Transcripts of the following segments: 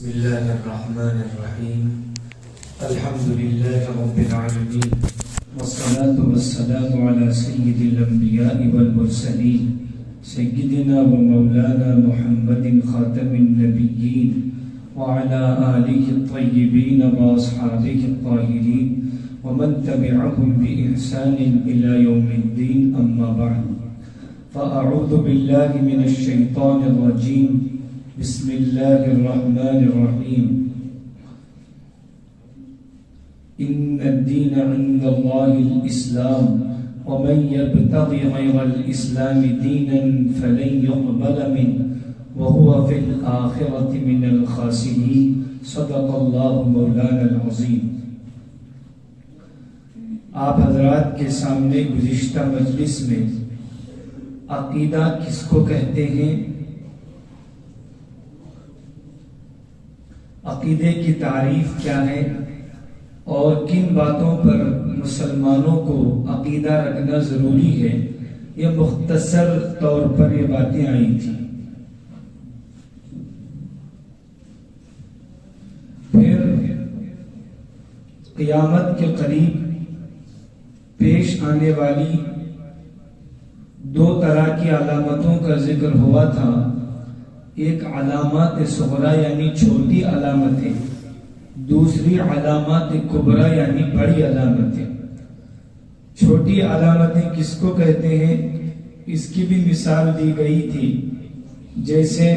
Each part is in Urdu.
بسم الله الرحمن الرحيم الحمد لله رب العالمين والصلاة والسلام على سيد الأنبياء والمرسلين سيدنا ومولانا محمد خاتم النبيين وعلى آله الطيبين وأصحابه الطاهرين ومن تبعهم بإحسان إلى يوم الدين أما بعد فأعوذ بالله من الشيطان الرجيم بسم الله الرحمن الرحيم إن الدين عند الله الإسلام ومن يبتغي غير الإسلام دينا فلن يقبل منه وهو في الآخرة من الخاسرين صدق الله مولانا العظيم. آپ حضرات کے سامنے گزشتہ مجلس میں عقیدہ کس کو کہتے ہیں، عقیدے کی تعریف کیا ہے اور کن باتوں پر مسلمانوں کو عقیدہ رکھنا ضروری ہے، یہ مختصر طور پر یہ باتیں آئی تھیں. پھر قیامت کے قریب پیش آنے والی دو طرح کی علامتوں کا ذکر ہوا تھا. ایک علامات صغرا یعنی چھوٹی علامتیں، دوسری علامات کبرا یعنی بڑی علامتیں. چھوٹی علامتیں کس کو کہتے ہیں، اس کی بھی مثال دی گئی تھی، جیسے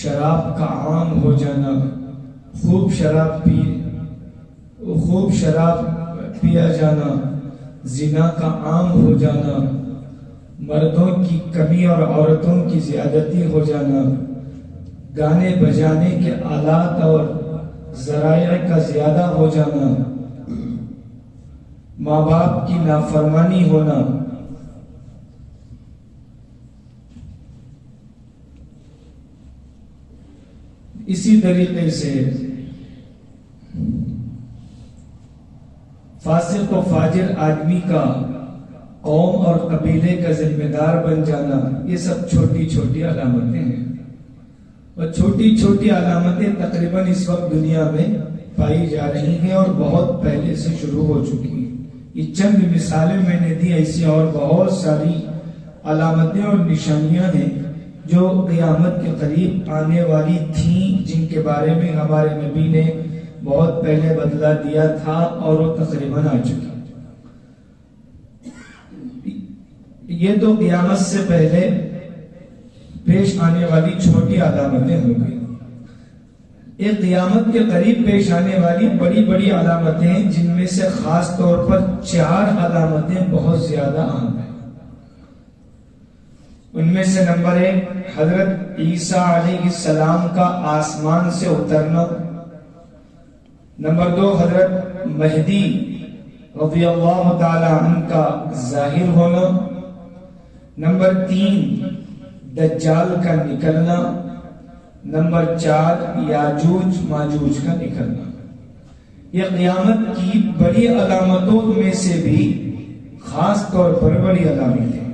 شراب کا عام ہو جانا، خوب شراب پیا جانا، زنا کا عام ہو جانا، مردوں کی کمی اور عورتوں کی زیادتی ہو جانا، گانے بجانے کے آلات اور ذرائع کا زیادہ ہو جانا، ماں باپ کی نافرمانی ہونا، اسی طریقے سے فاسق و فاجر آدمی کا قوم اور قبیلے کا ذمہ دار بن جانا، یہ سب چھوٹی چھوٹی علامتیں ہیں. اور چھوٹی چھوٹی علامتیں تقریباً اس وقت دنیا میں پائی جا رہی ہیں اور بہت پہلے سے شروع ہو چکی ہیں. یہ چند مثالیں میں نے دی، ایسی اور بہت ساری علامتیں اور نشانیاں ہیں جو قیامت کے قریب آنے والی تھیں، جن کے بارے میں ہمارے نبی نے بہت پہلے بدلا دیا تھا اور وہ تقریباً آ چکی. یہ تو قیامت سے پہلے پیش آنے والی چھوٹی علامتیں ہو گئی. ایک قیامت کے قریب پیش آنے والی بڑی بڑی علامتیں ہیں، جن میں سے خاص طور پر 4 علامتیں بہت زیادہ اہم ہیں. ان میں سے نمبر 1 حضرت عیسیٰ علیہ السلام کا آسمان سے اترنا. نمبر 2 حضرت مہدی رضی اللہ تعالی عنہ کا ظاہر ہونا. نمبر 3 دجال کا نکلنا. نمبر 4 یاجوج ماجوج کا نکلنا. یہ قیامت کی بڑی علامتوں میں سے بھی خاص طور پر بڑی علامتیں.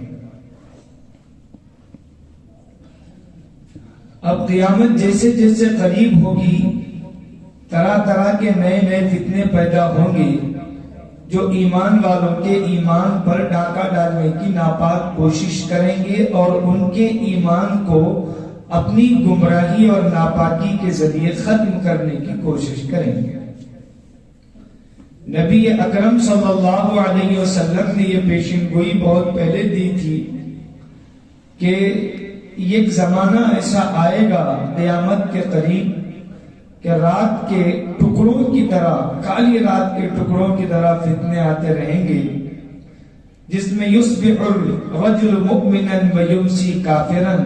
اب قیامت جیسے جیسے قریب ہوگی، طرح طرح کے نئے نئے فتنے پیدا ہوں گے جو ایمان والوں کے ایمان پر ڈاکہ ڈالنے کی ناپاک کوشش کریں گے اور ان کے ایمان کو اپنی گمراہی اور ناپاکی کے ذریعے ختم کرنے کی کوشش کریں گے. نبی اکرم صلی اللہ علیہ وسلم نے یہ پیشن گوئی بہت پہلے دی تھی کہ ایک زمانہ ایسا آئے گا قیامت کے قریب کہ رات کے ٹکڑوں کی طرح، کالی رات کے ٹکڑوں کی طرح فتنے آتے رہیں گے، جس میں یصبح الرجل مؤمنا ویمسی کافرا،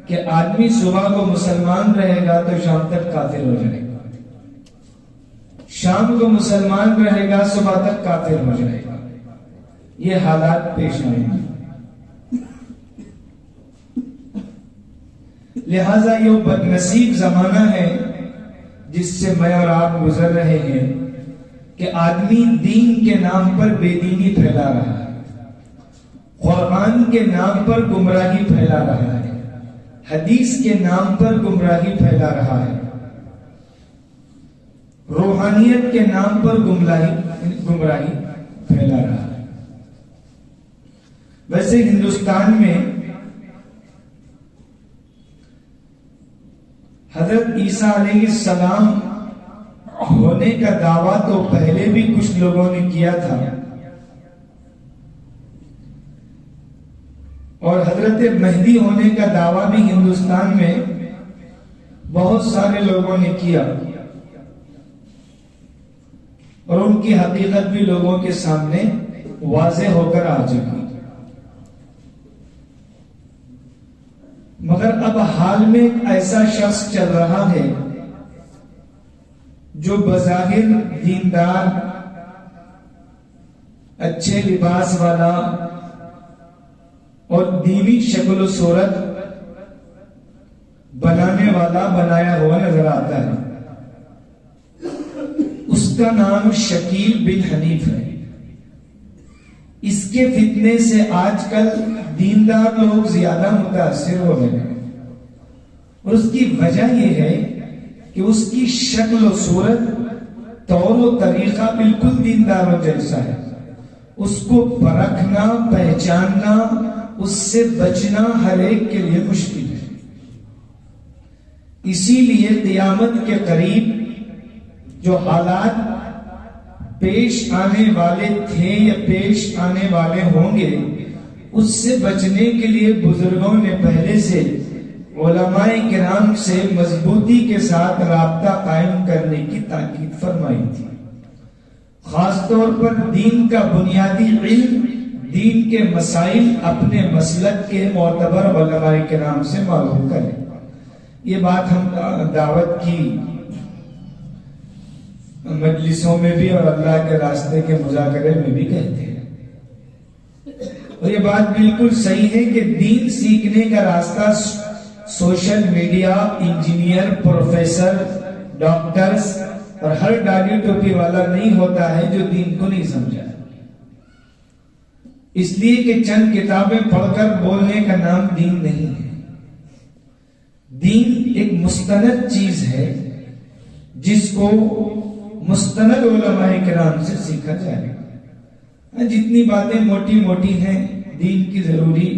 کہ آدمی صبح کو مسلمان رہے گا تو شام تک کافر ہو جائے گا، شام کو مسلمان رہے گا صبح تک کافر ہو جائے گا. یہ حالات پیش آئیں گے. لہذا یہ بدنصیب زمانہ ہے جس سے میں اور آپ گزر رہے ہیں کہ آدمی دین کے نام پر بے دینی پھیلا رہا ہے، قرآن کے نام پر گمراہی پھیلا رہا ہے، حدیث کے نام پر گمراہی پھیلا رہا ہے، روحانیت کے نام پر گمراہی پھیلا رہا ہے۔ ویسے ہندوستان میں حضرت عیسیٰ علیہ السلام ہونے کا دعویٰ تو پہلے بھی کچھ لوگوں نے کیا تھا، اور حضرت مہدی ہونے کا دعویٰ بھی ہندوستان میں بہت سارے لوگوں نے کیا، اور ان کی حقیقت بھی لوگوں کے سامنے واضح ہو کر آ چکی۔ مگر اب حال میں ایک ایسا شخص چل رہا ہے جو بظاہر دیندار، اچھے لباس والا اور دینی شکل و صورت بنانے والا بنایا ہوا نظر آتا ہے۔ اس کا نام شکیل بن حنیف ہے۔ اس کے فتنے سے آج کل دیندار لوگ زیادہ متاثر ہو رہے ہیں، اور اس کی وجہ یہ ہے کہ اس کی شکل و صورت، طور و طریقہ بالکل دینداروں جیسا ہے۔ اس کو پرکھنا، پہچاننا، اس سے بچنا ہر ایک کے لیے مشکل ہے۔ اسی لیے قیامت کے قریب جو حالات پیش آنے والے تھے یا پیش آنے والے ہوں گے، اس سے بچنے کے لیے بزرگوں نے پہلے سے علماء کرام سے مضبوطی کے ساتھ رابطہ قائم کرنے کی تاکید فرمائی تھی۔ خاص طور پر دین کا بنیادی علم، دین کے مسائل اپنے مسلک کے معتبر علماء کرام سے معلوم کریں۔ یہ بات ہم دعوت کی مجلسوں میں بھی اور اللہ کے راستے کے مذاکرے میں بھی کہتے ہیں، اور یہ بات بالکل صحیح ہے کہ دین سیکھنے کا راستہ social media, engineer, professor, doctors اور ہر ڈاڑھی ٹوپی والا نہیں ہوتا ہے جو دین کو نہیں سمجھا۔ اس لیے کہ چند کتابیں پڑھ کر بولنے کا نام دین نہیں ہے۔ دین ایک مستند چیز ہے جس کو مستند علماء کرام سے سیکھا جائے گا۔ جتنی باتیں موٹی موٹی ہیں دین کی ضروری،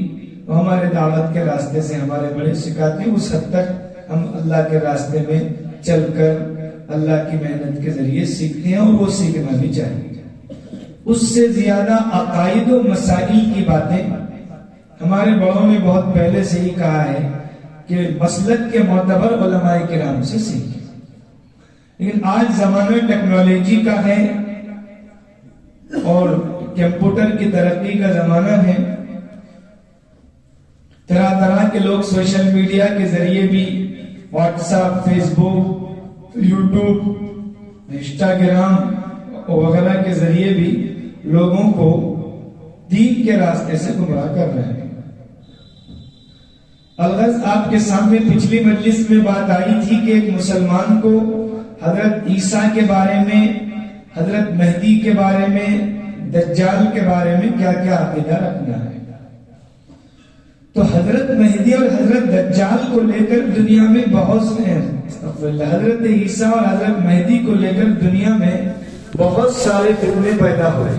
وہ ہمارے دعوت کے راستے سے ہمارے بڑے سکھاتے ہیں، اس حد تک ہم اللہ کے راستے میں چل کر اللہ کی محنت کے ذریعے سیکھتے ہیں، اور وہ سیکھنا بھی چاہیے۔ اس سے زیادہ عقائد و مسائل کی باتیں ہمارے بڑوں نے بہت پہلے سے ہی کہا ہے کہ مسلک کے معتبر علماء کرام سے سیکھیں۔ لیکن آج زمانہ ٹیکنالوجی کا ہے اور کمپیوٹر کی ترقی کا زمانہ ہے۔ طرح طرح کے لوگ سوشل میڈیا کے ذریعے بھی، واٹس ایپ، فیس بک، یوٹیوب، انسٹاگرام وغیرہ کے ذریعے بھی لوگوں کو دین کے راستے سے گمراہ کر رہے ہیں۔ الغرض آپ کے سامنے پچھلی مجلس میں بات آئی تھی کہ ایک مسلمان کو حضرت عیسیٰ کے بارے میں، حضرت مہدی کے بارے میں، دجال کے بارے میں کیا کیا عقیدہ رکھنا ہے۔ تو حضرت مہدی اور حضرت دجال کو لے کر دنیا میں بہت سے ہیں، حضرت عیسیٰ اور حضرت مہدی کو لے کر دنیا میں بہت سارے فتنے پیدا ہوئے،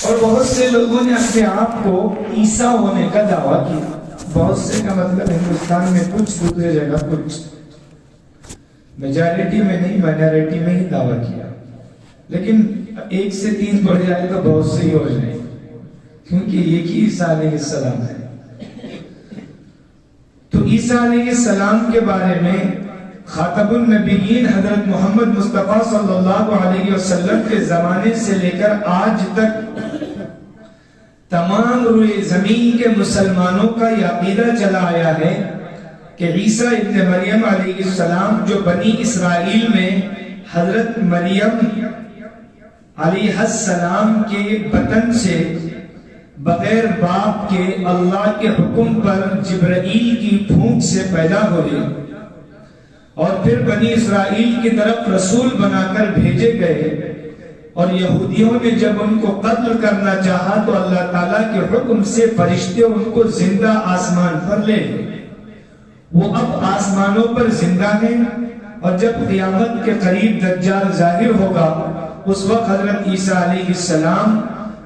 اور بہت سے لوگوں نے اپنے آپ کو عیسیٰ ہونے کا دعویٰ کیا۔ بہت سے کا مطلب ہندوستان میں کچھ، دوسرے جگہ کچھ، میجارٹی میں نہیں، مائنارٹی میں ہی دعویٰ کیا۔ لیکن 1 سے 3 بڑھ جائے تو بہت سے ہی ہو جائے، کیونکہ ایک ہی عیسیٰ علیہ السلام ہے۔ تو عیسیٰ علیہ السلام کے بارے میں خاتم النبیین حضرت محمد مصطفیٰ صلی اللہ علیہ وسلم کے زمانے سے لے کر آج تک تمام روئے زمین کے مسلمانوں کا یہ عقیدہ چلا آیا ہے کہ عیسیٰ ابن مریم علیہ السلام جو بنی اسرائیل میں حضرت مریم علیہ السلام کے بطن سے بغیر باپ کے اللہ کے حکم پر جبرائیل کی پھونک سے پیدا ہوئے، اور پھر بنی اسرائیل کی طرف رسول بنا کر بھیجے گئے، اور یہودیوں نے جب ان کو قتل کرنا چاہا تو اللہ تعالیٰ کے حکم سے فرشتے ان کو زندہ آسمان پر لے گئے. وہ اب آسمانوں پر زندہ ہیں، اور جب قیامت کے قریب دجال ظاہر ہوگا اس وقت حضرت عیسیٰ علیہ السلام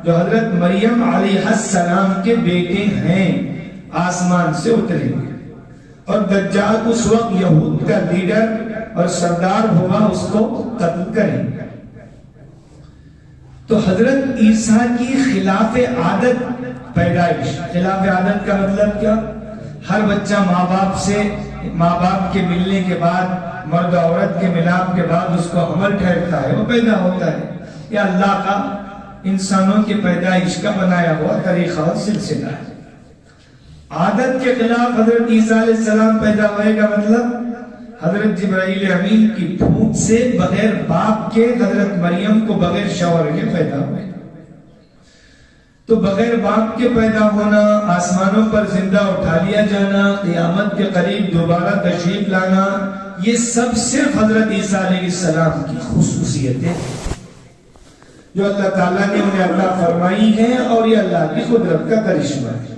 جو حضرت مریم علیہ السلام کے بیٹے ہیں آسمان سے اتریں گے، اور دجال اس وقت یہود کا لیڈر اور سردار ہوگا، اس کو قتل کریں گے. تو حضرت عیسیٰ کی خلاف عادت پیدائش. خلاف عادت کا مطلب کیا؟ ہر بچہ ماں باپ کے ملنے کے بعد، مرد عورت کے ملاپ کے بعد اس کو حمل ٹھہرتا ہے، وہ پیدا ہوتا ہے. یہ اللہ کا انسانوں کی پیدائش کا بنایا ہوا طریقہ اور سلسلہ ہے. عادت کے خلاف حضرت عیسیٰ علیہ السلام پیدا ہوئے کا مطلب حضرت جبرائیل امین کی پھونک سے بغیر باپ کے حضرت مریم کو بغیر شوہر کے پیدا ہوئے. تو بغیر باپ کے پیدا ہونا، آسمانوں پر زندہ اٹھا لیا جانا، قیامت کے قریب دوبارہ تشریف لانا، یہ سب صرف حضرت عیسیٰ علیہ السلام کی خصوصیتیں جو اللہ تعالیٰ نے انہیں عطا فرمائی ہیں، اور یہ اللہ کی قدرت کا کرشمہ ہے.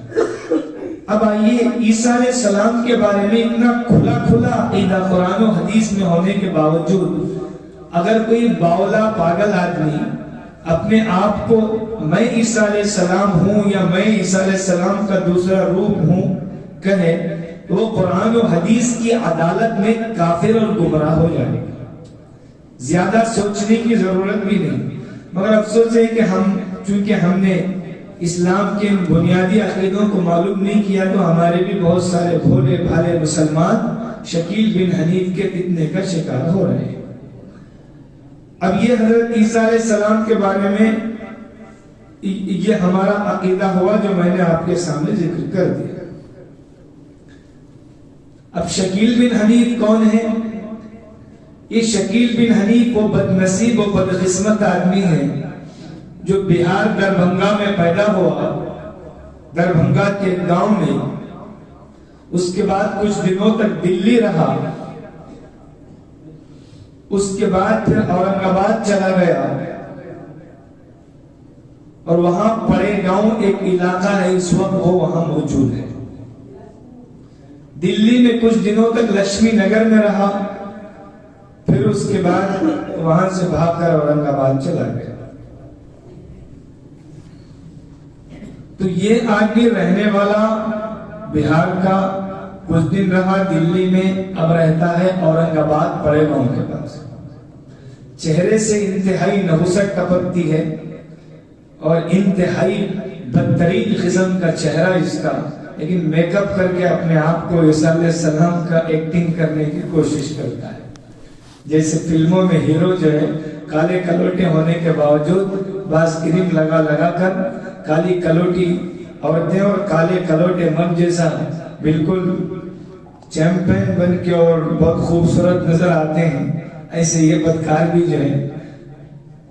اب آئیے، عیسیٰ علیہ السلام کے بارے میں اتنا کھلا عقیدہ قرآن و حدیث میں ہونے کے باوجود اگر کوئی باولا پاگل آدمی اپنے آپ کو میں عیسیٰ علیہ السلام ہوں یا میں عیسیٰ علیہ السلام کا دوسرا روپ ہوں کہے تو وہ قرآن و حدیث کی عدالت میں کافر اور گمراہ ہو جائے گا. زیادہ سوچنے کی ضرورت بھی نہیں، مگر افسوس ہے کہ چونکہ ہم نے اسلام کے بنیادی عقیدوں کو معلوم نہیں کیا تو ہمارے بھی بہت سارے بھولے بھالے مسلمان شکیل بن حنیف کے فتنے کا شکار ہو رہے ہیں. اب یہ حضرت عیسیٰ علیہ السلام کے بارے میں یہ ہمارا عقیدہ ہوا جو میں نے آپ کے سامنے ذکر کر دیا. اب شکیل بن حنیف کون ہے؟ یہ شکیل بن حنیف وہ بد نصیب و بدقسمت آدمی ہے جو بہار دربھنگا میں پیدا ہوا، دربھنگا کے گاؤں میں. اس کے بعد کچھ دنوں تک دلی رہا، اس کے بعد پھر اورنگ آباد چلا گیا، اور وہاں پڑے گاؤں ایک علاقہ ہے اس وقت وہ وہاں موجود ہے. دلی میں کچھ دنوں تک لکشمی نگر میں رہا، پھر اس کے بعد وہاں سے بھاگ کر اورنگ آباد چلا گیا. تو یہ آدمی رہنے والا بہار کا، کچھ دن رہا دلی میں، اب رہتا ہے اورنگ آباد پڑے گاؤں کے پاس. چہرے سے انتہائی نحوست ٹپکتی ہے اور انتہائی بدترین قسم کا چہرہ اس کا، لیکن میک اپ کر کے اپنے آپ کو عیسیٰ علیہ السلام کا ایکٹنگ کرنے کی کوشش کرتا ہے. جیسے فلموں میں ہیرو جو ہے کالے کلوٹے ہونے کے باوجود بعض کریم لگا کر کالی کلوٹی عورتیں اور کالے کلوٹے مرد جیسا بالکل چیمپئن بن کے اور بہت خوبصورت نظر آتے ہیں، ایسے یہ بدکار بھی جو ہے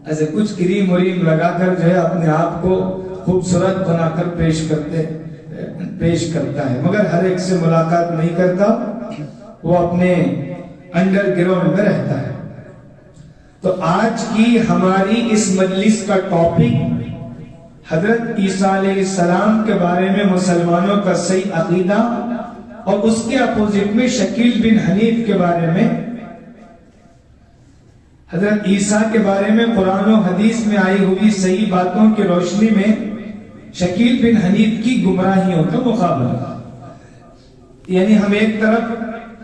ایسے کچھ کریم وریم لگا کر جو ہے اپنے آپ کو خوبصورت بنا کر پیش کرتا ہے، مگر ہر ایک سے ملاقات نہیں کرتا، وہ اپنے انڈر گراؤنڈ میں رہتا ہے. تو آج کی ہماری اس مجلس کا ٹاپک حضرت عیسیٰ علیہ السلام کے بارے میں مسلمانوں کا صحیح عقیدہ، اور اس کے اپوزٹ میں شکیل بن حنیف کے بارے میں، حضرت عیسیٰ کے بارے میں قرآن و حدیث میں آئی ہوئی صحیح باتوں کی روشنی میں شکیل بن حنیف کی گمراہیوں کا مقابلہ. یعنی ہم ایک طرف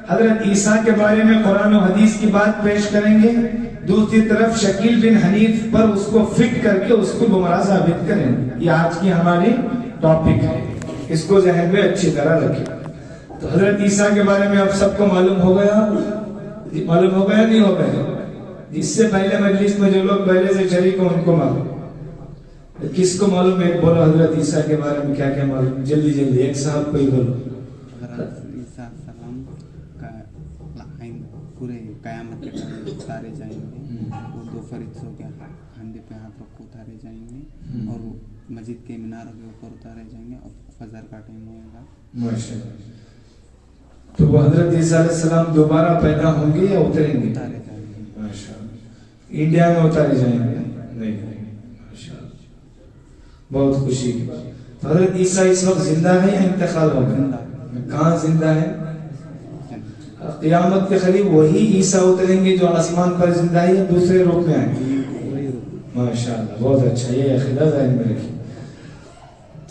حضرت عیسیٰ کے بارے میں قرآن و حدیث کی بات پیش کریں گے، دوسری طرف شکیل بن حنیف پر اس کو فٹ کر کے اس کو گمراہ ثابت کریں. یہ آج کی ہماری ٹاپک ہے، اس کو ذہن میں اچھی طرح رکھیں. تو حضرت عیسیٰ کے بارے میں اب سب کو معلوم ہو گیا، معلوم ہو گیا نہیں ہو گیا؟ جس سے پہلے مجلس میں جو لوگ پہلے سے شریک ہو ان کو معلوم. کس کو معلوم ہے؟ بولو حضرت عیسیٰ کے بارے میں کیا کیا معلوم، جلدی ایک صاحب کو ہی بولو. پورے قیامت کے ٹائم اتارے جائیں گے، وہ دو فرشتوں کے کندھے پہ ہاتھ رکھ کے اتارے جائیں گے، اور وہ مسجد کے میناروں کے اوپر اتارے جائیں گے، اور فجر کا ٹائم ہوئے گا. ماشاءاللہ. تو وہ حضرت عیسیٰ علیہ السلام دوبارہ پیدا ہوں گے یا اتریں گے؟ اتارے جائیں گے. ماشاءاللہ. انڈیا میں اتارے جائیں گے. نہیں ماشاءاللہ، بہت خوشی کی بات. تو حضرت عیسیٰ اس وقت زندہ ہے یا انتقال ہو گیا؟ کہاں زندہ ہے؟ قیامت کے قریب وہی عیسیٰ اتریں گے جو آسمان پر زندہ ہے یا دوسرے روپ میں آئیں گے؟ ماشاءاللہ، بہت اچھا، یہ عقیدہ ذہن میں رکھیے.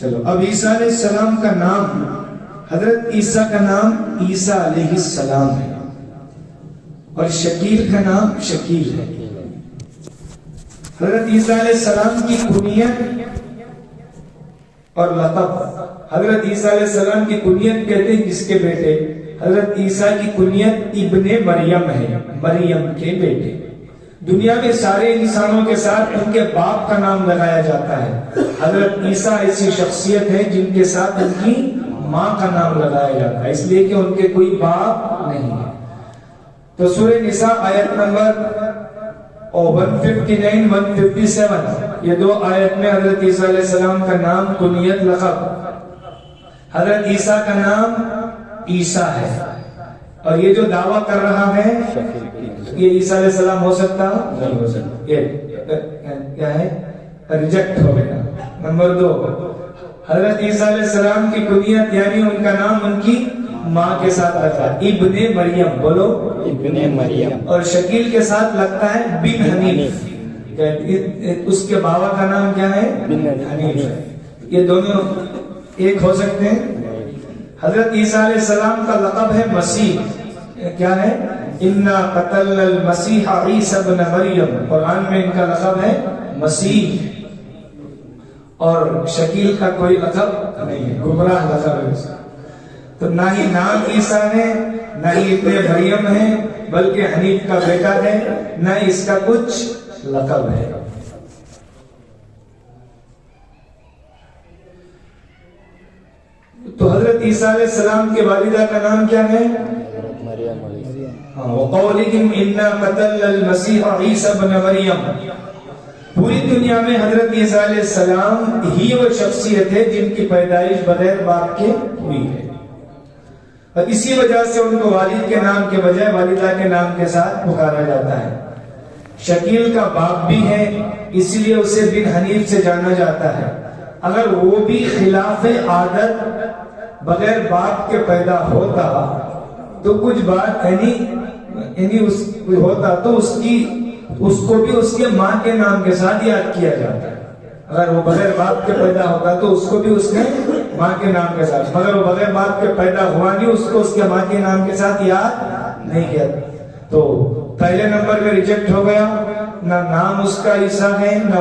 چلو اب عیسیٰ علیہ السلام کا نام، حضرت عیسیٰ کا نام عیسیٰ علیہ السلام ہے اور شکیل کا نام شکیل ہے. حضرت عیسیٰ علیہ السلام کی کنیت اور لقب. حضرت عیسیٰ علیہ السلام کی کنیت کہتے ہیں جس کے بیٹے. حضرت عیسیٰ کی کنیت ابن مریم ہے، مریم کے بیٹے. دنیا میں سارے انسانوں کے ساتھ ان کے باپ کا نام لگایا جاتا ہے. حضرت عیسیٰ ایسی شخصیت ہے جن کے ساتھ ان کی ماں کا نام لگایا جاتا ہے، اس لیے کہ ان کے کوئی باپ نہیں ہے. تو سورہ نساء آیت نمبر 159 157 یہ دو آیت میں حضرت عیسیٰ علیہ السلام کا نام، کنیت، لقب. حضرت عیسیٰ کا نام عیسیٰ ہے اور یہ جو دعویٰ کر رہا ہے یہ عیسیٰ علیہ السلام ہو سکتا نہیں ہو سکتا، یہ کیا ہے؟ ریجیکٹ ہو گیا. نمبر 2، حضرت عیسیٰ علیہ السلام کی کنیت یعنی ان کا نام ان کی ماں کے ساتھ لگتا ہے، ابن مریم. بولو ابن مریم. اور شکیل کے ساتھ لگتا ہے بن حنیف. اس کے بابا کا نام کیا ہے؟ بن حنیف. یہ دونوں ایک ہو سکتے ہیں. حضرت عیسیٰ علیہ السلام کا لقب ہے مسیح. کیا ہے؟ انا قتلنا المسیح عیسی ابن مریم. قرآن میں ان کا لقب ہے مسیح. اور شکیل کا کوئی لقب نہیں ہے، گمراہ لقب ہے. تو نہ ہی نام عیسیٰ ہے، نہ ہی ابن مریم ہے، بلکہ حنیف کا بیٹا ہے، نہ اس کا کچھ لقب ہے. تو حضرت عیسیٰ علیہ السلام کے والدہ کا نام کیا ہے؟ مریم علیہ السلام. وَقَوْلِهِمْ إِنَّا قَتَلْنَا الْمَسِيحَ عِيسَى ابْنَ مَرْيَمَ. پوری دنیا میں حضرت عیسیٰ علیہ السلام ہی وہ شخصیت ہے جن کی پیدائش بغیر باپ کے ہوئی ہے، اور اسی وجہ سے ان کو والد کے نام کے بجائے والدہ کے نام کے ساتھ پکارا جاتا ہے. شکیل کا باپ بھی ہے، اس لیے اسے بن حنیف سے جانا جاتا ہے. اگر وہ بھی خلاف عادت بغیر باپ کے پیدا ہوتا تو کچھ بات یعنی ہوتا تو اس کو بھی اس کے ماں کے نام کے ساتھ یاد کیا جاتا ہے. اگر وہ بغیر باپ کے پیدا ہوتا تو اس کو بھی اس کے ماں کے نام کے ساتھ، مگر وہ بغیر باپ کے پیدا ہوا نہیں، اس کو اس کے ماں کے نام کے ساتھ یاد نہیں کیا. تو پہلے نمبر میں ریجیکٹ ہو گیا. نہ نام اس کا عیسیٰ ہے، نہ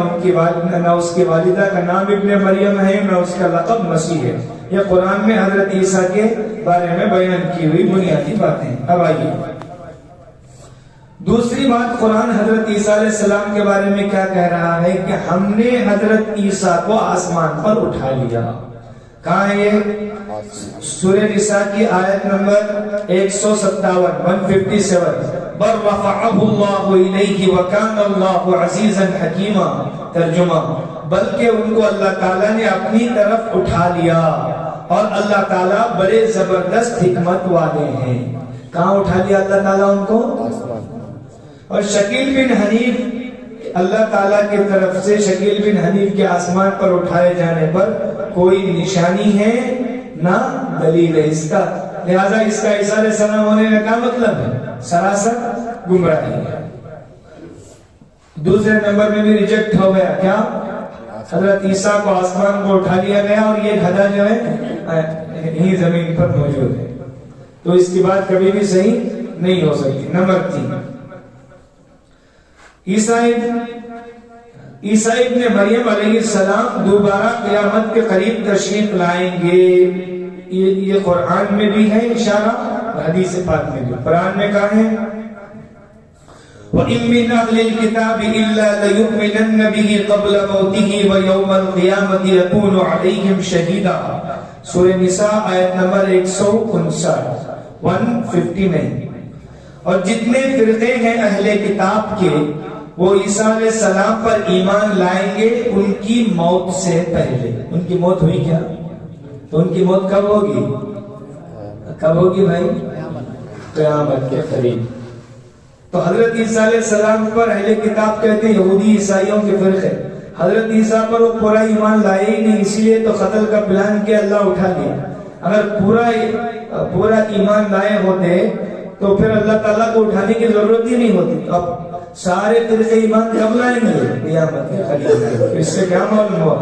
اس کی والدہ کا نام ابن مریم ہے، نہ اس کا لقب مسیح ہے. یہ قرآن میں حضرت عیسیٰ کے بارے میں بیان کی ہوئی بنیادی باتیں. اب آئیے دوسری بات، قرآن حضرت عیسیٰ علیہ السلام کے بارے میں کیا کہہ رہا ہے کہ ہم نے حضرت عیسیٰ کو آسمان پر اٹھا لیا. کہاں ہے یہ؟ سورہ نساء کی آیت نمبر 157 بل رفعه الله الیہ وکان اللہ عزیزا حکیما. ترجمہ، بلکہ ان کو اللہ تعالیٰ نے اپنی طرف اٹھا لیا اور اللہ تعالیٰ بڑے زبردست حکمت والے ہیں. کہاں اٹھا لیا اللہ تعالیٰ ان کو؟ اور شکیل بن حنیف اللہ تعالیٰ کی طرف سے شکیل بن حنیف کے آسمان پر اٹھائے جانے پر کوئی نشانی ہے نہ دلیل ہے اس کا. لہذا اس کا عیسیٰ علیہ السلام ہونے کا کیا مطلب ہے؟ سراسر گمراہی ہے. دوسرے نمبر میں بھی ریجیکٹ ہو گیا. کیا؟ حضرت عیسیٰ کو آسمان کو اٹھا لیا گیا اور یہ گدھا جو ہے یہی زمین پر موجود ہے. تو اس کی بات کبھی بھی صحیح نہیں ہو سکتی. نمبر 3، عیسیٰ ابن مریم علیہ السلام دوبارہ قیامت کے قریب تشریف لائیں گے. یہ قرآن میں بھی ہے اشارہ، حدیث پاک میں بھی. قرآن میں کہا ہے وَإِن مِّنْ أَهْلِ الْكِتَابِ إِلَّا لَيُؤْمِنَنَّ بِهِ قَبْلَ مَوْتِهِ وَيَوْمَ الْقِيَامَةِ يَكُونُ عَلَيْهِمْ شَهِيدًا. سورہ نساء آیت نمبر 159. اور جتنے فرقے ہیں اہل کتاب کے وہ عیسیٰ علیہ السلام پر ایمان لائیں گے ان کی موت سے پہلے. ان کی موت ہوئی کیا؟ تو ان کی موت کب ہوگی؟ کب ہوگی بھائی؟ قیامت کے قریب. تو حضرت عیسیٰ علیہ السلام پر اہل کتاب کہتے ہیں یہودی عیسائیوں کے فرقے، حضرت عیسیٰ پر وہ پورا ایمان لائے ہی نہیں، اسی لیے تو قتل کا پلان کیا، اللہ اٹھا لیا۔ اگر پورا ایمان لائے ہوتے تو پھر اللہ تعالیٰ کو اٹھانے کی ضرورت ہی نہیں ہوتی۔ اب سارے فرقے ایمان کب لائیں گے؟ قیامت کے قریب۔ اس سے کیا معلوم ہوا؟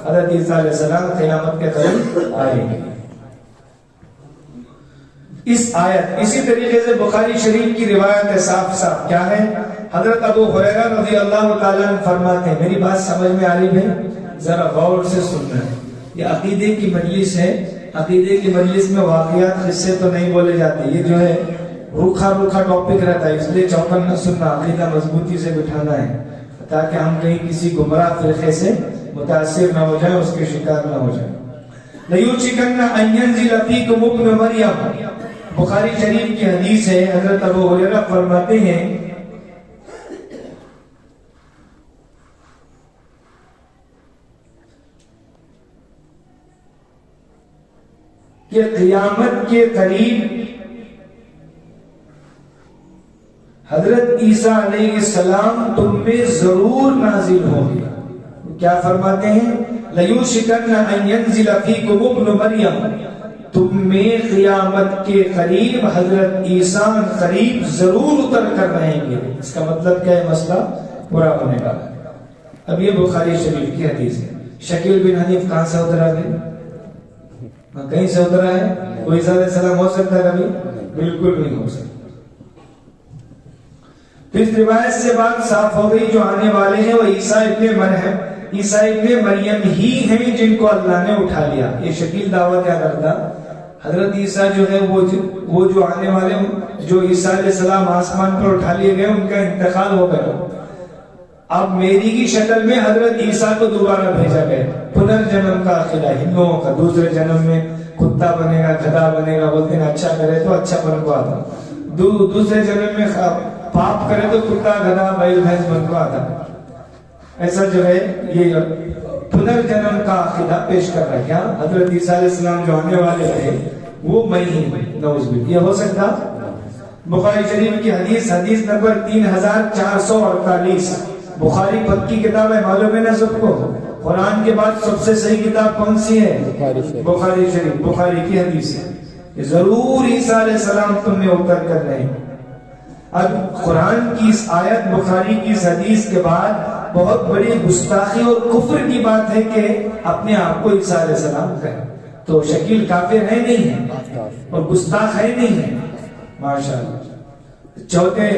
حضرت عیسیٰ علیہ السلام قیامت کے قریب آئیں گے۔ اس آیت اسی طریقے سے بخاری شریف کی روایت ہے، صاف صاف کیا ہے؟ حضرت ابو ہریرہ رضی اللہ تعالیٰ عنہ فرماتے ہیں، میری بات سمجھ میں آ رہی ہے؟ ذرا غور سے سننا ہے، یہ عقیدے کی مجلس ہے، عقیدے کی مجلس میں واقعات قصے تو نہیں بولے جاتے، یہ جو ہے روکھا ٹاپک رہتا ہے، اس لیے چوکن نہ سننا، عقیدہ مضبوطی سے بٹھانا ہے تاکہ ہم کہیں کسی گمراہ فرقے سے متاثر نہ ہو جائیں، اس کے شکار نہ ہو جائیں۔ لَيُوشِكَنَّ أَن يَنزِلَ فِيكُمُ ابْنُ مَرْيَمَ، بخاری شریف کی حدیث ہے، حضرت ابو ہریرہ فرماتے ہیں کہ قیامت کے قریب حضرت عیسیٰ علیہ السلام تم میں ضرور نازل ہوں گے۔ کیا فرماتے ہیں؟ لَيُوشِكَنَّ أَن يَنزِلَ فِيكُمُ ابْنُ مَرْيَمَ، تم میں قیامت کے قریب حضرت عیسیٰ قریب ضرور اتر کر رہیں گے۔ اس کا مطلب کیا ہے؟ مسئلہ پورا ہونے والا ہے۔ اب یہ بخاری شریف کی حدیث ہے۔ شکیل بن حنیف کہاں سے اترا ہے؟ کہیں سے اترا ہے؟ وہ عیسیٰ علیہ السلام ہو سکتا ہے کبھی؟ بالکل نہیں ہو سکتا۔ تو اس روایت سے بات صاف ہو گئی، جو آنے والے ہیں وہ عیسیٰ ابن مریم ہی ہیں جن کو اللہ نے اٹھا لیا۔ یہ شکیل دعویٰ کیا کرتا؟ حضرت عیسیٰ جو ہے وہ جو آنے والے جو عیسیٰ علیہ السلام آسمان پر اٹھا لیے گئے، ان کا انتقال ہو گیا، اب میری کی شکل میں حضرت عیسیٰ کو دوبارہ بھیجا گیا۔ پنرجنم کا عقیدہ ہندوؤں کا، دوسرے جنم میں کتا بنے گا، گدھا بنے گا، بولتے ہیں اچھا کرے تو اچھا بن کو آتا، دوسرے جنم میں پاپ کرے تو کتا گدھا بیل بھینس بن کو آتا۔ ایسا جو ہے یہ پنرجنم کا عقیدہ پیش کر رہا ہے۔ کیا حضرت عیسیٰ علیہ السلام جو آنے والے تھے وہ میں ہی نعوذ باللہ، یہ ہو سکتا؟ بخاری شریف کی حدیث نمبر 3448، بخاری پکی کتاب ہے، معلوم ہے نا سب کو؟ قرآن کے بعد سب سے صحیح کتاب کون سی ہے؟ بخاری شریف، بخاری کی حدیث ہے۔ ضرور عیسیٰ علیہ السلام تم نے اتر کر رہے۔ اب قرآن کی اس آیت، بخاری کی اس حدیث کے بعد بہت بڑی گستاخی اور کفر کی بات ہے کہ اپنے آپ کو عیسیٰ علیہ السلام کہے، تو شکیل کافر ہے نہیں ہے اور گستاخ ہے نہیں ہے، ماشاءاللہ۔ چوتھے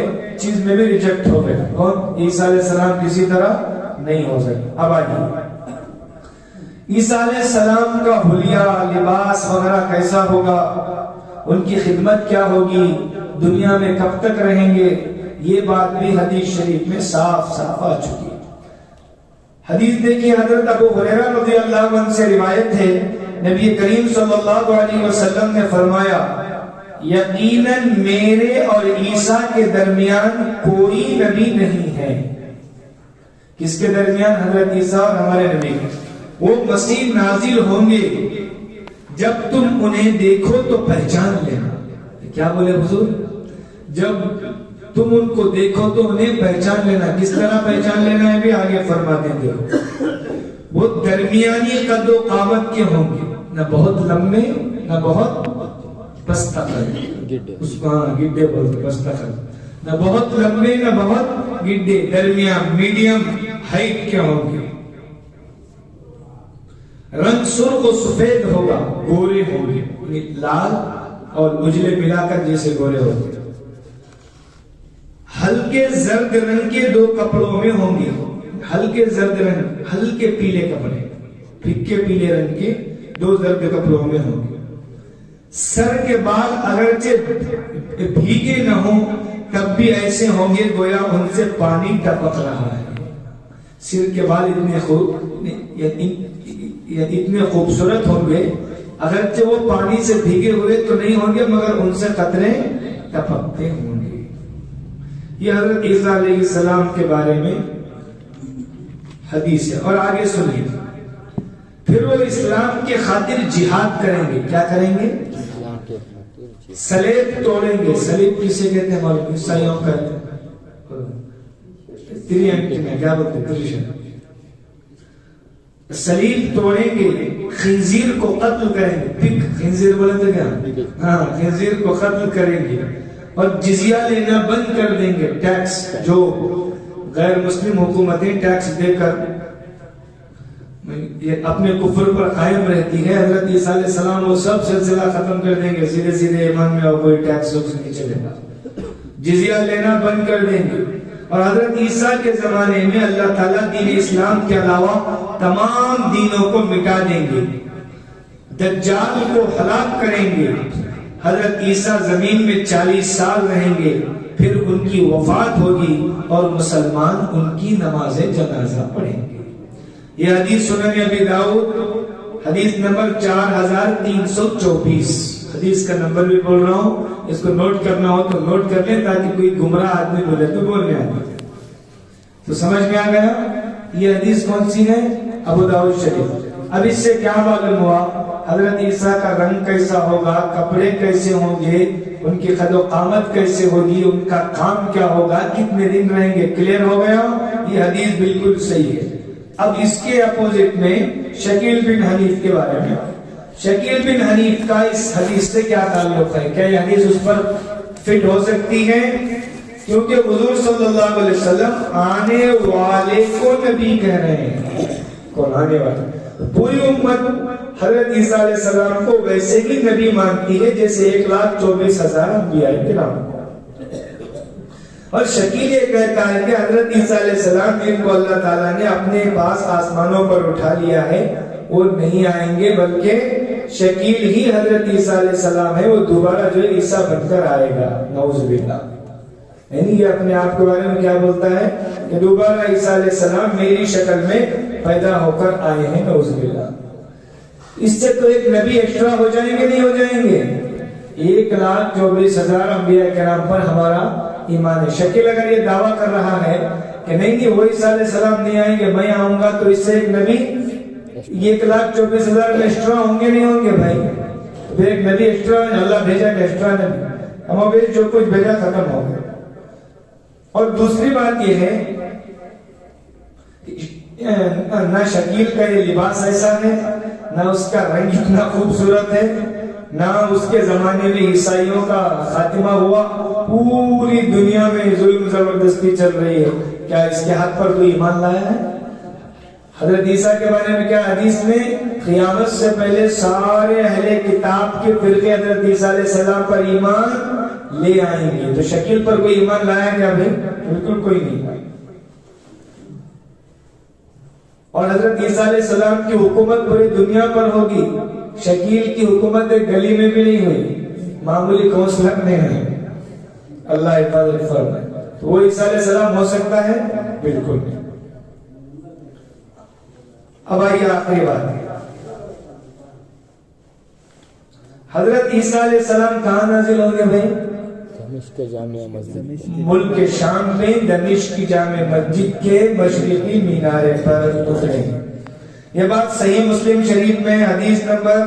چیز میں بھی ریجیکٹ ہو گئے، کون؟ عیسیٰ علیہ السلام کسی طرح نہیں ہو سکتا۔ اب آئیے عیسیٰ علیہ السلام کا حلیہ، لباس وغیرہ کیسا ہوگا، ان کی خدمت کیا ہوگی، دنیا میں کب تک رہیں گے، یہ بات بھی حدیث شریف میں صاف صاف آ چکی ہے۔ حدیث دیکھیے، حضرت ابو ہریرہ رضی اللہ عنہ سے روایت ہے، نبی کریم صلی اللہ علیہ وسلم نے فرمایا، یقیناً میرے اور عیسیٰ کے درمیان کوئی نبی نہیں ہے۔ کس کے درمیان؟ حضرت عیسیٰ اور ہمارے نبی۔ وہ مسیح نازل ہوں گے، جب تم انہیں دیکھو تو پہچان لینا۔ کیا بولے حضور؟ جب تم ان کو دیکھو تو انہیں پہچان لینا۔ کس طرح پہچان لینا ہے بھی آگے فرماتے ہیں، دیکھو وہ درمیانی قد و قامت کے ہوں گے، نہ بہت لمبے نہ بہت پستہ قد، اس کو گڈے بولتے، پستہ قد، نہ بہت لمبے نہ بہت گڈے، درمیان میڈیم ہائٹ کے ہوں گے۔ رنگ سرخ و سفید ہوگا، گورے ہوں گے، لال اور اجلے ملا کر جیسے گورے ہوتے، ہلکے زرد رنگ کے دو کپڑوں میں ہوں گے، ہلکے زرد رنگ، ہلکے پیلے کپڑے، پھیکے پیلے رنگ کے دو زرد کپڑوں میں ہوں گے۔ سر کے بال اگرچہ بھیگے نہ ہوں تب بھی ایسے ہوں گے گویا ان سے پانی ٹپک رہا ہے۔ سر کے بال اتنے خوبصورت ہوں گے، اگرچہ وہ پانی سے بھیگے ہوئے تو نہیں ہوں گے مگر ان سے قطرے ٹپکتے ہوں گے۔ یہ حضرت عیسیٰ علیہ السلام کے بارے میں حدیث ہے۔ اور آگے سنیے، پھر وہ اسلام کے خاطر جہاد کریں گے۔ کیا کریں گے؟ صلیب توڑیں گے۔ صلیب کسے کہتے ہیں؟ عیسائیوں کہتے ہیں۔ کیا بولتے ہیں سلیب توڑیں گے، خنزیر کو قتل کریں گے، پک خنزیر بولے تھے کیا؟ ہاں، خنزیر کو قتل کریں گے، اور جزیہ لینا بند کر دیں گے، ٹیکس جو غیر مسلم حکومتیں ٹیکس دے کر اپنے کفر پر قائم رہتی ہے، حضرت عیسیٰ علیہ السلام وہ سب سلسلہ ختم کر دیں گے، سیدھے سیدھے ایمان میں اور کوئی ٹیکس نہیں چلے گا، جزیہ لینا بند کر دیں گے۔ اور حضرت عیسیٰ کے زمانے میں اللہ تعالیٰ دین اسلام کے علاوہ تمام دینوں کو مٹا دیں گے، دجال کو ہلاک کریں گے، حضرت عیسیٰ زمین میں 40 سال رہیں گے، پھر ان کی وفات ہوگی اور مسلمان ان کی نماز جنازہ پڑھیں گے۔ یہ حدیث سنن ابی داؤد حدیث نمبر 4324، حدیث کا نمبر بھی بول رہا ہوں، اس کو نوٹ کرنا ہو تو نوٹ کر لیں تاکہ کوئی گمراہ آدمی بولے تو بولنے آئے تو سمجھ میں آ گیا۔ یہ حدیث کون سی ہے؟ ابو داؤد شریف۔ اب اس سے کیا معلوم ہوا؟ حضرت عیسیٰ کا رنگ کیسا ہوگا، کپڑے کیسے ہوں گے، ان کی قد و قامت کیسے ہوگی، ان کا کام کیا ہوگا، کتنے دن رہیں گے، کلیئر ہو گیا۔ یہ حدیث بالکل صحیح ہے۔ اب اس کے اپوزٹ میں شکیل بن حنیف کے بارے میں، شکیل بن حنیف کا اس حدیث سے کیا تعلق ہے؟ کیا یہ حدیث اس پر فٹ ہو سکتی ہے؟ کیونکہ حضور صلی اللہ علیہ وسلم آنے والے کو نبی کہہ رہے ہیں۔ کون آنے والے؟ پوری امت حضرت عیسیٰ علیہ السلام کو ویسے ہی نبی مانتی ہے جیسے 1,24,000 انبیاء کرام۔ اور شکیل یہ کہتا ہے کہ حضرت عیسیٰ علیہ السلام جن کو اللہ تعالیٰ نے اپنے پاس آسمانوں پر اٹھا لیا ہے وہ نہیں آئیں گے، بلکہ شکیل ہی حضرت عیسیٰ علیہ السلام ہے، وہ دوبارہ جو ہے عیسیٰ بن کر آئے گا، نعوذ باللہ۔ یعنی یہ اپنے آپ کے بارے میں کیا بولتا ہے کہ دوبارہ عیسیٰ علیہ السلام میری شکل میں پیدا ہو کر آئے ہیں، نعوذ باللہ۔ اس سے تو ایک نبی ایکسٹرا ہو جائیں گے، نہیں ہو جائیں گے؟ 1,24,000 انبیاء کرام پر ہمارا ایمان ہے۔ شکیل اگر یہ دعویٰ کر رہا ہے کہ نہیں وہ عیسیٰ علیہ السلام نہیں آئیں گے، میں آؤں گا، تو اس سے ایک نبی 1,24,000 میں ایکسٹرا ہوں گے، نہیں ہوں گے بھائی؟ پھر ایک نبی ایکسٹرا ہے، اللہ بھیجا کہ ایکسٹرا نبی، ہم ابھی جو کچھ بھیجا ختم ہو گیا۔ اور دوسری بات یہ ہے نہ شکیل کا یہ لباس ایسا ہے، نہ اس کا رنگ اتنا خوبصورت ہے، نہ اس کے زمانے میں عیسائیوں کا خاتمہ ہوا، پوری دنیا میں ظلم زبردستی چل رہی ہے، کیا اس کے ہاتھ پر کوئی ایمان لایا ہے؟ حضرت عیسیٰ کے بارے میں کیا حدیث میں قیامت سے پہلے سارے اہل کتاب کے فرقے حضرت عیسیٰ علیہ السلام پر ایمان لے آئیں گے، تو شکیل پر کوئی ایمان لایا کیا بھائی؟ بالکل کوئی نہیں۔ اور حضرت عیسیٰ علیہ السلام کی حکومت پوری دنیا پر ہوگی، شکیل کی حکومت ایک گلی میں بھی نہیں ہوئی، معمولی کونسلر نہیں ہے، اللہ حفاظت فرمائے۔ تو وہ عیسیٰ علیہ السلام ہو سکتا ہے؟ بالکل نہیں۔ اب آئیے آخری بات، حضرت عیسیٰ علیہ السلام کہاں نازل ہوں گے بھائی؟ دمشق جامع مسجد، ملک کے شام میں دمشق کی جامع مسجد کے مشرقی مینارے پر اتریں گے۔ یہ بات صحیح مسلم شریف میں حدیث نمبر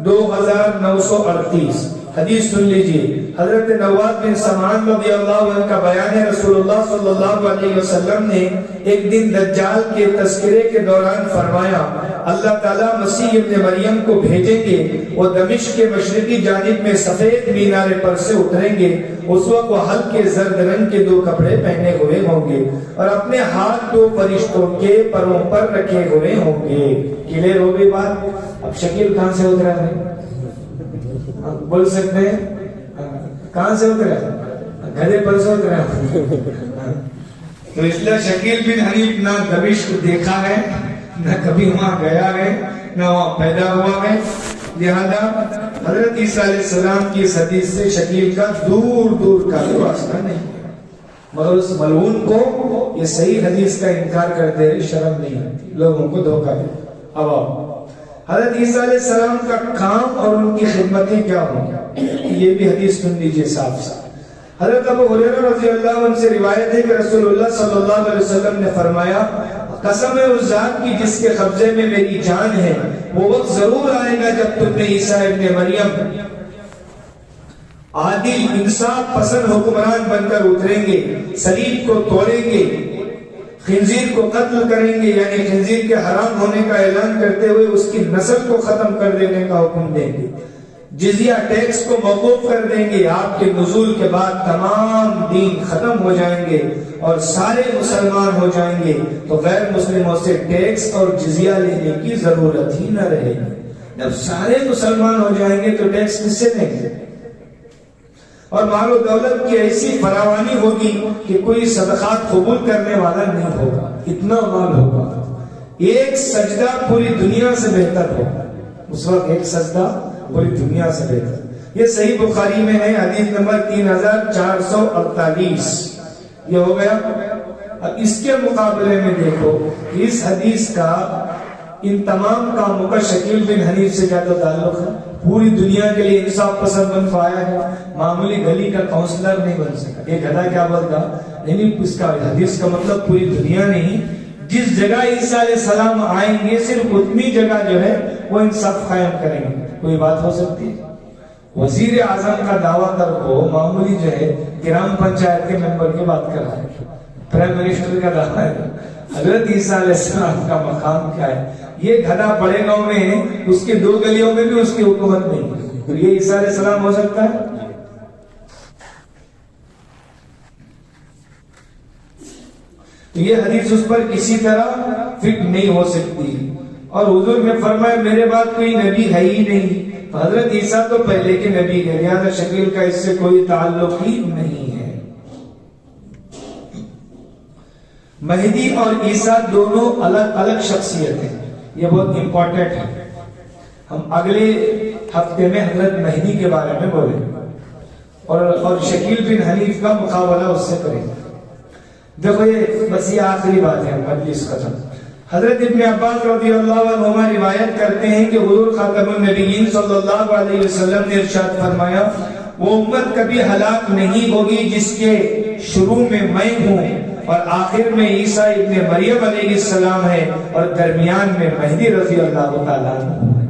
2938، حدیث سن لیجئے، حضرت نواس بن سمعان رضی اللہ عنہ کا بیان ہے، رسول اللہ صلی اللہ علیہ وسلم نے ایک دن دجال کے تذکرے کے دوران فرمایا اللہ تعالیٰ مسیح ابن مریم کو بھیجیں گے، وہ دمشق کے مشرقی جانب میں سفید مینارے پر سے اتریں گے، اس وقت وہ ہلکے زرد رنگ کے 2 کپڑے پہنے ہوئے ہوں گے اور اپنے ہاتھ 2 فرشتوں کے پروں پر رکھے ہوئے ہوں گے۔ کلیئر ہو گئی بات؟ اب شکیل کہاں سے اترا ہے؟ بول سکتے ہیں کہاں سے اترا؟ گدھے پر سے اترا۔ تو اس لیے شکیل بن حنیف نہ دمشق دیکھا ہے، نہ کبھی وہاں گیا ہے، نہ وہاں پیدا ہوا ہے، لہذا حضرت عیسیٰ علیہ السلام کی اس حدیث سے شکیل کا دور دور کا واسطہ نہیں ہے، مگر اس ملعون کو یہ صحیح حدیث کا انکار کرتے ہوئے شرم نہیں آتی، لوگوں کو دھوکہ دے۔ اب حضرت عیسیٰ علیہ السلام کا کام اور ان کی خدمتیں کیا ہوں، یہ بھی حدیث سن لیجئے صاف صاف۔ حضرت ابو ہریرہ رضی اللہ عنہ سے روایت ہے کہ رسول اللہ صلی اللہ علیہ وسلم نے فرمایا قسم ہے اس ذات کی جس کے قبضے میں میری جان ہے، وہ وقت ضرور آئے گا جب تم نے عیسیٰ ابن مریم عادل انصاف پسند حکمران بن کر اتریں گے، صلیب کو توڑیں گے خنزیر کو قتل کریں گے یعنی خنزیر کے حرام ہونے کا اعلان کرتے ہوئے اس کی نسل کو ختم کر دینے کا حکم دیں گے. جزیہ ٹیکس کو موقوف کر دیں گے. آپ کے نزول کے بعد تمام دین ختم ہو جائیں گے اور سارے مسلمان ہو جائیں گے تو غیر مسلموں سے ٹیکس اور جزیہ لینے کی ضرورت ہی نہ رہے گی. جب سارے مسلمان ہو جائیں گے تو ٹیکس کس سے دیں گے؟ اور مال و دولت کی ایسی فراوانی ہوگی کہ کوئی صدقات قبول کرنے والا نہیں ہوگا. اتنا مال ہوگا. ایک سجدہ پوری دنیا سے بہتر ہوگا. اس وقت ایک سجدہ پوری دنیا سے بہتر. یہ صحیح بخاری میں ہے حدیث نمبر 3448. یہ ہو گیا. اب اس کے مقابلے میں دیکھو کہ اس حدیث کا ان تمام کاموں کا شکیل بن حنیف سے کیا تو تعلق ہے. پوری دنیا کے لیے انصاف پسند بن پایا ہے. معمولی گلی کا کاؤنسلر نہیں بن سکا. یہ گدھا کیا بولتا یعنی اس کا حدیث کا مطلب پوری دنیا نہیں. جس جگہ عیسیٰ علیہ السلام آئیں گے صرف اتنی جگہ جو ہے وہ انصاف قائم کریں گے. کوئی بات ہو سکتی ہے؟ وزیر اعظم کا دعویٰ کر کو معمولی جو ہے گرام پنچایت کے ممبر کی بات کر رہا ہے. پرائم منسٹر کا دعویٰ ہے. حضرت عیسیٰ علیہ السلام کا مقام کیا ہے؟ یہ گھڑا بڑے گاؤں میں ہے, اس کے 2 گلیوں میں بھی اس کی حکومت نہیں ہے. تو یہ عیسیٰ علیہ السلام ہو سکتا ہے؟ تو یہ حدیث اس پر کسی طرح فٹ نہیں ہو سکتی. اور حضور نے فرمایا میرے بعد کوئی نبی ہے ہی نہیں. تو حضرت عیسیٰ تو پہلے کے نبی ہے, لہذا شکیل کا اس سے کوئی تعلق ہی نہیں ہے. مہدی اور عیسیٰ دونوں الگ الگ شخصیت ہیں. یہ بہت امپورٹنٹ ہے. ہم اگلے ہفتے میں حضرت مہدی کے بارے میں بولیں اور شکیل بن حنیف کا مقابلہ اس سے کریں. دیکھو یہ بس یہ آخری بات ہے مجلس ختم. حضرت ابن عباس رضی اللہ عنہما روایت کرتے ہیں کہ حضور خاتم النبیین صلی اللہ علیہ وسلم نے ارشاد فرمایا وہ امت کبھی ہلاک نہیں ہوگی جس کے شروع میں میں ہوں اور آخر میں عیسیٰ ابن مریم علیہ السلام ہے اور درمیان میں مہدی رضی اللہ تعالیٰ عنہ ہے.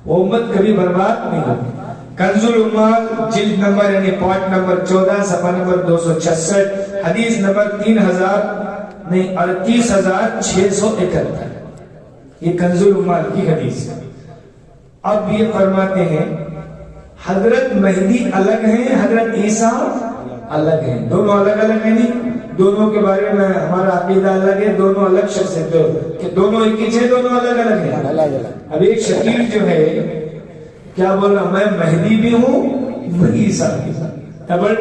وہ امت کبھی برباد نہیں ہوگی. کنز العمال جلد نمبر یعنی پارٹ نمبر 14 صفحہ نمبر 266 حدیث نمبر 38671. یہ کنز العمال کی حدیث ہے. اب یہ فرماتے ہیں حضرت مہدی الگ ہیں, حضرت عیسیٰ الگ ہیں. دونوں الگ الگ ہیں نہیں, دونوں کے بارے میں ہمارا عقیدہ الگ ہے. دونوں الگ شخصیت کہ دونوں ایک ہی ہیں, دونوں الگ الگ ہیں. اب ایک شکیل جو ہے کیا بول رہا میں مہدی بھی ہوں میں عیسیٰ بھی ہوں. ڈبل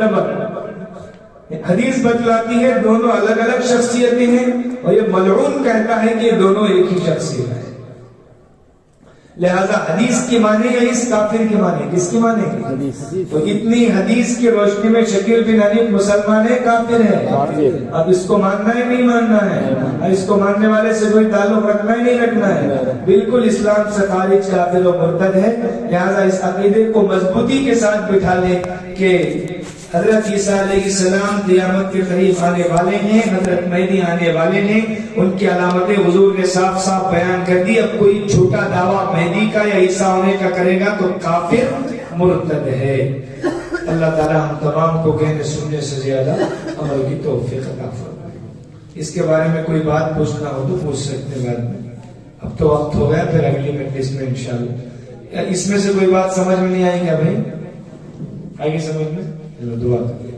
حدیث بتلاتی ہے دونوں الگ الگ شخصیتیں ہیں اور یہ ملعون کہتا ہے کہ یہ دونوں ایک ہی شخصیت ہے. لہذا حدیث کی معنی یا اس کافر کی معنی, کس کی معنی کی؟ تو اتنی حدیث کی روشنی میں شکیل بن حنیف مسلمان ہے کافر ہے؟ اب اس کو ماننا ہے نہیں ماننا ہے؟ اس کو ماننے والے سے کوئی تعلق رکھنا ہے نہیں رکھنا ہے؟ بالکل اسلام سے خارج کافر و مرتد ہے. لہذا اس عقیدے کو مضبوطی کے ساتھ بٹھا لے کہ حضرت عیسیٰ علیہ السلام قیامت کے قریب آنے والے ہیں, حضرت مہدی آنے والے ہیں. ان کی علامتیں حضور نے صاف صاف بیان کر دی. اب کوئی چھوٹا دعویٰ مہدی کا یا عیسیٰ ہونے کا کرے گا تو کافر مرتد ہے. اللہ تعالی ہم تمام کو کہنے سننے سے زیادہ عمل کی توفیق عطا فرمائے. اس کے بارے میں کوئی بات پوچھنا ہو تو پوچھ سکتے ہیں بعد میں. اب تو وقت ہو گیا, پھر اگلی مجلس میں انشاءاللہ. اس میں سے کوئی بات سمجھ میں نہیں آئی کیا بھائی؟ آئے گی سمجھ میں؟ دعا کریں.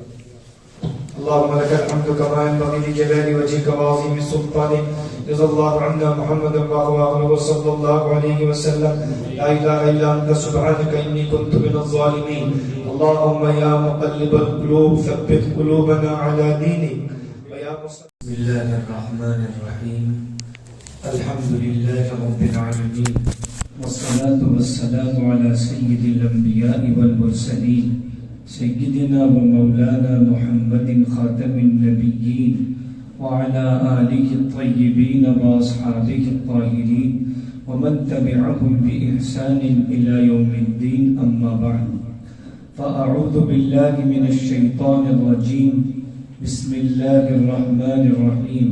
اللهم لك الحمد كما ينبغي لجلال وجهك وعظيم سلطانك. جزا الله عنا محمدا وعلى صلى الله عليه وسلم. لا اله الا انت سبحانك اني كنت من الظالمين. اللهم يا مقلب القلوب ثبت قلوبنا على دينك ويا بسم الله الرحمن الرحيم. الحمد لله رب العالمين والصلاة والسلام على سيد الأنبياء والمرسلين سيدنا ومولانا محمد خاتم النبيين وعلى آله الطيبين وأصحابه الطاهرين ومن تبعهم بإحسان إلى يوم الدين. أما بعد فأعوذ بالله من الشيطان الرجيم. بسم الله الرحمن الرحيم.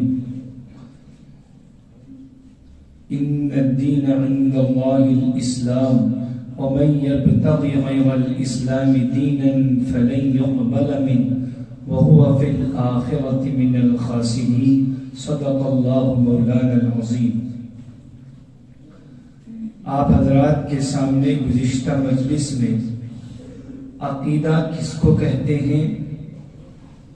إن الدين عند الله الإسلام ومن يبتغي غير الإسلام دينا فلن يقبل منه وهو في الآخرة من الخاسرين. صدق اللہ مولانا العظیم۔ آپ حضرات کے سامنے گزشتہ مجلس میں عقیدہ کس کو کہتے ہیں